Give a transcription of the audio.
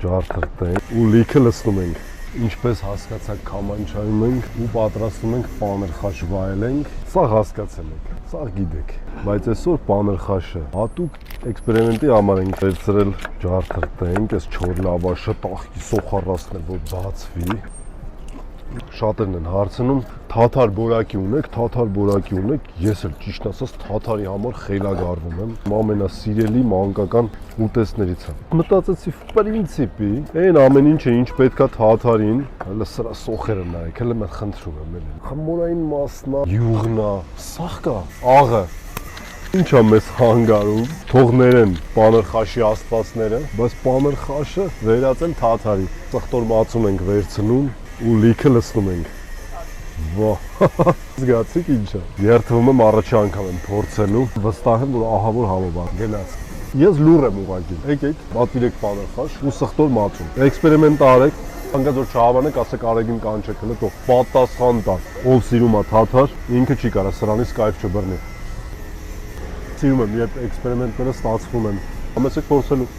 ջարդրտենք ու լիքը լցնում ենք։ Ինչպես հասկացաք, կամանչայում ենք ու պատրաստում ենք պաներ խաշ վայելենք։ Սա հասկացել եք, սա գիտեք։ Բայց այսօր պաներ խաշը հատուկ էքսպերիմենտի համար ենք վերցրել ջարդրտենք, այս չոր լավաշը տախի սոխառացնել, որ բացվի։ Շատերն են հարցնում, թաթար բորակի ունեք, ես էլ ճիշտ ասած թաթարի համար խելագարվում եմ, ամենասիրելի մանկական ուտեստներից եմ։ Մտածեցի, в принципе, այն ամեն ինչը ինչ պետքա թաթարին, հələ սրա սոխերը նայեք, հələ mən խնդրում եմ, էլի։ Խմորային մասնա, յուղնա, սաղ կա, աղը։ Ինչա մեզ հանգարում, թող ներեն պաներ խաշի աստվածները, բայց պաներ խաշը վերածեն թաթարի։ Ծխտոր մածուն ենք վերցնում ու լիքը լցնում ենք։ Վա, զգացիք ինչա։ Երդվում եմ առաջի անգամ եմ փորձելու, վստահ եմ, որ ահավոր համով է գնաց։ Ես լուր եմ ուղղակի։ Եկեք, պատվիրեք պաներ խաշ ու սխտոր մածուն։ Էքսպերիմենտ արեք, անկած որ չհավանեք, ասեք արեգին կանչեք, հələ թող պատասխան տա։ Ով սիրում է թաթար, ինքը չի կարա սրանից կայֆ չբռնի։ Սիրում եմ, երբ էքսպերիմենտները ստացվում են։ Համեցեք փորձելու։